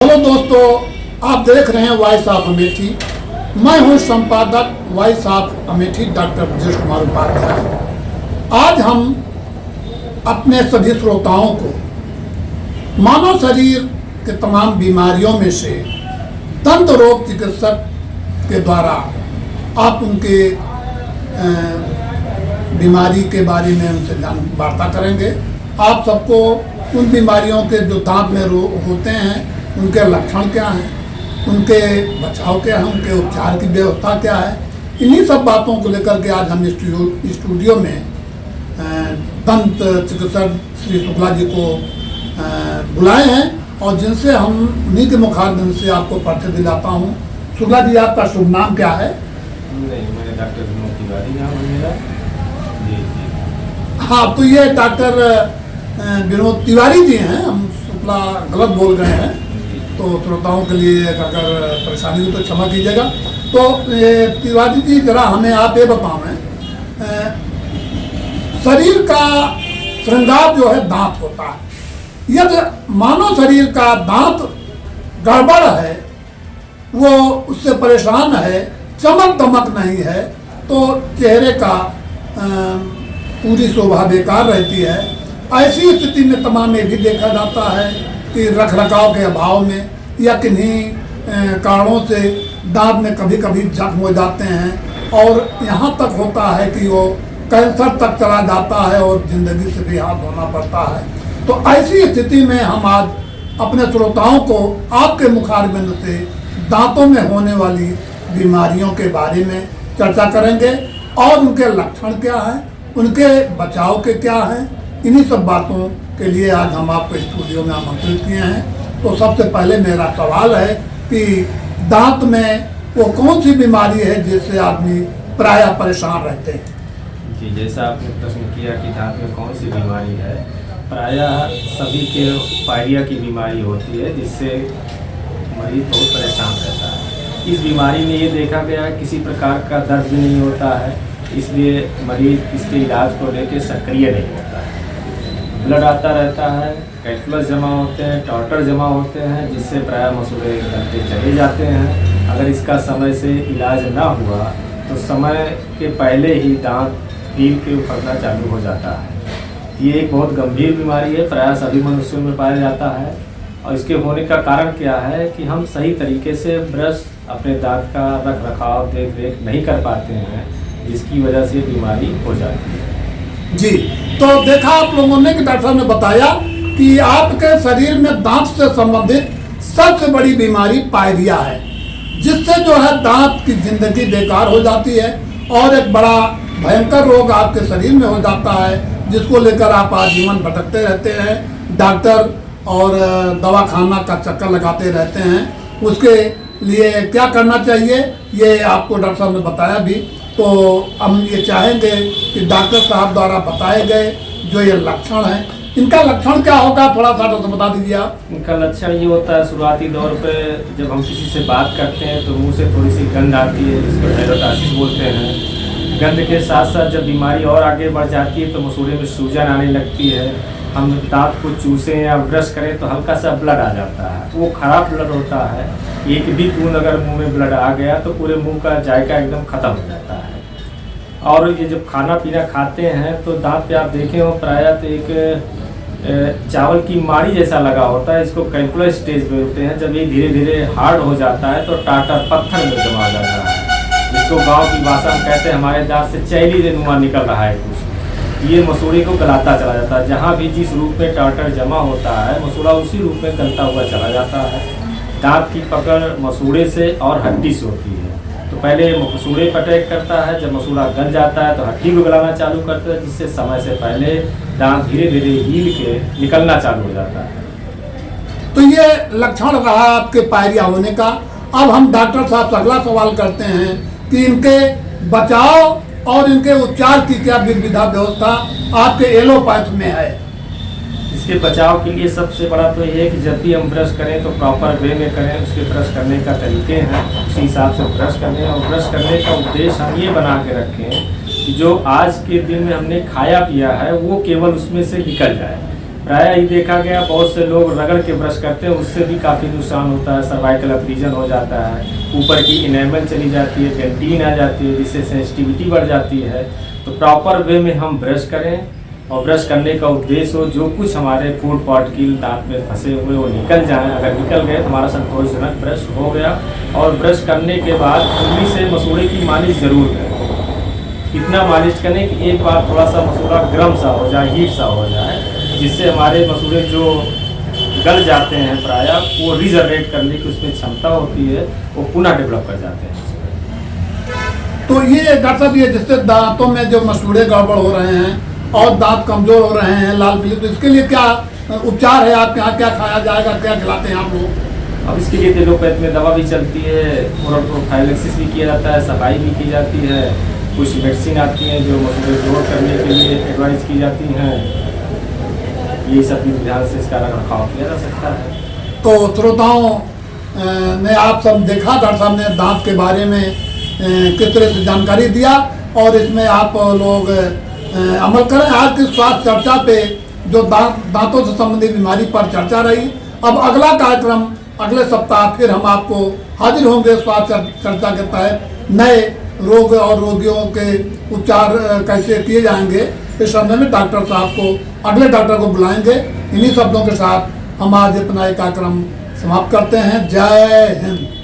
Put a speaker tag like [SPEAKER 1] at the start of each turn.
[SPEAKER 1] Hello दोस्तों, आप देख रहे हैं वॉइस ऑफ अमेठी। मैं हूं संपादक voice of Amethi doctor Brajesh Kumar Upadhyay. आज हम अपने सभी श्रोताओं को मानव शरीर के तमाम बीमारियों में से दंत रोग चिकित्सक के द्वारा आप उनके बीमारी के बारे में उनसे वार्ता करेंगे। आप सबको उन बीमारियों के जो दांत में रोग होते हैं उनके लक्षण क्या हैं, उनके बचाव क्या है, उनके उपचार की व्यवस्था क्या है, इन्हीं सब बातों को लेकर के आज हम स्टूडियो में दंत चिकित्सक श्री शुक्ला जी को बुलाए हैं और जिनसे हम उन्हीं के मुखारबिन से आपको परिचय दिलाता हूँ। शुक्ला जी, आपका शुभ नाम क्या है?
[SPEAKER 2] मैं डॉक्टर विनोद तिवारी नाम है मेरा। जी।
[SPEAKER 1] हाँ, तो ये डॉक्टर विनोद तिवारी जी हैं। हम शुक्ला गलत बोल रहे हैं तो श्रोताओं के लिए अगर परेशानी हो तो क्षमा कीजिएगा। तो तिवारी जी, जरा हमें आप ये बताएं, शरीर का श्रृंगार जो है दांत होता है। यदि मानव शरीर का दांत गड़बड़ है, वो उससे परेशान है, चमक दमक नहीं है, तो चेहरे का पूरी शोभा बेकार रहती है। ऐसी स्थिति में तमाम ये भी देखा जाता है कि रखरखाव के अभाव में या किन्हीं कारणों से दांत में कभी कभी जख्म हो जाते हैं और यहाँ तक होता है कि वो कैंसर तक चला जाता है और ज़िंदगी से भी हाथ धोना पड़ता है। तो ऐसी स्थिति में हम आज अपने श्रोताओं को आपके मुखारबिंद से दांतों में होने वाली बीमारियों के बारे में चर्चा करेंगे और उनके लक्षण क्या हैं, उनके बचाव के क्या हैं। इन्हीं सब बातों के लिए आज हम आपको स्टूडियो में आमंत्रित किए हैं। तो सबसे पहले मेरा सवाल है कि दांत में वो कौन सी बीमारी है जिससे आदमी प्रायः परेशान रहते हैं?
[SPEAKER 2] जी, जैसा आपने प्रश्न किया कि दांत में कौन सी बीमारी है, प्रायः सभी के पायरिया की बीमारी होती है जिससे मरीज बहुत परेशान रहता है। इस बीमारी में ये देखा गया है किसी प्रकार का दर्द भी नहीं होता है, इसलिए मरीज इसके इलाज को लेकर सक्रिय नहीं होता है। ब्लड आता रहता है, कैल्कुलस जमा होते हैं, टार्टर जमा होते हैं, जिससे प्रायः मसूड़े गलते चले जाते हैं। अगर इसका समय से इलाज ना हुआ तो समय के पहले ही दांत हील के उखड़ना चालू हो जाता है। ये एक बहुत गंभीर बीमारी है, प्रायः सभी मनुष्यों में पाया जाता है। और इसके होने का कारण क्या है कि हम सही तरीके से ब्रश अपने दांत का रख रखाव देख रेख नहीं कर पाते हैं, जिसकी वजह से बीमारी हो जाती है।
[SPEAKER 1] जी, तो देखा आप लोगों ने कि डॉक्टर साहब ने बताया कि आपके शरीर में दांत से संबंधित सबसे बड़ी बीमारी पायरिया है, जिससे जो है दांत की जिंदगी बेकार हो जाती है और एक बड़ा भयंकर रोग आपके शरीर में हो जाता है, जिसको लेकर आप आजीवन भटकते रहते हैं, डॉक्टर और दवाखाना का चक्कर लगाते रहते हैं। उसके लिए क्या करना चाहिए ये आपको डॉक्टर साहब ने बताया भी। तो हम ये चाहेंगे कि डॉक्टर साहब द्वारा बताए गए जो ये लक्षण हैं, इनका लक्षण क्या होगा, थोड़ा सा तो बता दीजिए आप।
[SPEAKER 2] इनका लक्षण ये होता है, शुरुआती दौर पे जब हम किसी से बात करते हैं तो मुंह से थोड़ी सी गंध आती है, जिसको हेलोटासिस बोलते हैं। गंध के साथ साथ जब बीमारी और आगे बढ़ जाती है तो मसूड़े में सूजन आने लगती है। हम दांत को चूसें या ब्रश करें तो हल्का सा ब्लड आ जाता है, वो खराब ब्लड होता है। एक भी बूंद अगर मुंह में ब्लड आ गया तो पूरे मुंह का जायका एकदम ख़त्म हो जाता है। और ये जब खाना पीना खाते हैं तो दांत पे आप देखें हो प्रायः तो एक चावल की माड़ी जैसा लगा होता है, इसको कैल्कुलस स्टेज बोलते हैं। जब ये धीरे धीरे हार्ड हो जाता है तो टाटर पत्थर में जमा जाता है, जिसको गांव की भाषा में कहते हैं हमारे दांत से चैली रेनुमा निकल रहा है कुछ। ये मसूड़े को गलाता चला जाता है, जहाँ भी जिस रूप में टाटर जमा होता है मसूड़ा उसी रूप में गलता हुआ चला जाता है। दांत की पकड़ मसूड़े से और हड्डी से होती है। तो पहले मसूड़े पर अटैक करता है, जब मसूड़ा गल जाता है तो हड्डी को गलाना चालू करता है, जिससे समय से पहले दांत धीरे धीरे हील के निकलना चालू हो जाता है।
[SPEAKER 1] तो ये लक्षण रहा आपके पायरिया होने का। अब हम डॉक्टर साहब से अगला सवाल करते हैं कि इनके बचाव और इनके उपचार की क्या विधा व्यवस्था आपके एलोपैथ में है?
[SPEAKER 2] इसके बचाव के लिए सबसे बड़ा तो ये है कि जब भी हम ब्रश करें तो प्रॉपर वे में करें। उसके ब्रश करने का तरीके हैं, उसी हिसाब से ब्रश करने और ब्रश करने का उद्देश्य हम ये बना के रखें कि जो आज के दिन में हमने खाया पिया है वो केवल उसमें से निकल जाए। प्रायः ये देखा गया बहुत से लोग रगड़ के ब्रश करते हैं, उससे भी काफ़ी नुकसान होता है, सर्वाइकल अब्रीजन हो जाता है, ऊपर की इनेमल चली जाती है, डेंटिन आ जाती है, जिससे सेंसिटिविटी बढ़ जाती है। तो प्रॉपर वे में हम ब्रश करें और ब्रश करने का उद्देश्य हो जो कुछ हमारे फूड पार्टिकल दांत में फंसे हुए वो निकल जाएं। अगर निकल गए तो हमारा संतोषजनक ब्रश हो गया। और ब्रश करने के बाद उंगली से मसूड़े की मालिश जरूर करें। इतना मालिश करें कि एक बार थोड़ा सा मसूड़ा गर्म सा हो जाए, हीट सा हो जाए, जिससे हमारे मसूड़े जो गल जाते हैं प्रायः वो रिजनरेट करने की उसमें क्षमता होती है, वो पुनः डेवलप कर जाते हैं।
[SPEAKER 1] तो ये डॉक्टर साहब, ये जिससे दांतों में जो मसूड़े गड़बड़ हो रहे हैं और दांत कमजोर हो रहे हैं, लाल पीले, तो इसके लिए क्या उपचार है आपके यहाँ? क्या खाया जाएगा, क्या खिलाते हैं आप लोग?
[SPEAKER 2] अब इसके लिए एलोपैथ में दवा भी चलती है, ओरल प्रोफाइलेक्सिस भी किया जाता है, सफाई भी की जाती है, कुछ मेडिसिन आती हैं जो मसूड़े ग्रोथ करने के लिए एडवाइस की जाती हैं। ये सब भी ध्यान से इसका रखरखाव किया जा सकता है।
[SPEAKER 1] तो श्रोताओं ने आप सब देखा, डॉक्टर साहब ने दांत के बारे में किस तरह से जानकारी दिया और इसमें आप लोग अमल करें। आज की स्वास्थ्य चर्चा पे जो दांतों से संबंधित बीमारी पर चर्चा रही। अब अगला कार्यक्रम अगले सप्ताह फिर हम आपको हाजिर होंगे स्वास्थ्य चर्चा के तहत। नए रोग और रोगियों के उपचार कैसे किए जाएंगे इस संबंध में डॉक्टर साहब को, अगले डॉक्टर को बुलाएंगे। इन्हीं शब्दों के साथ हम आज अपना एक कार्यक्रम समाप्त करते हैं। जय हिंद।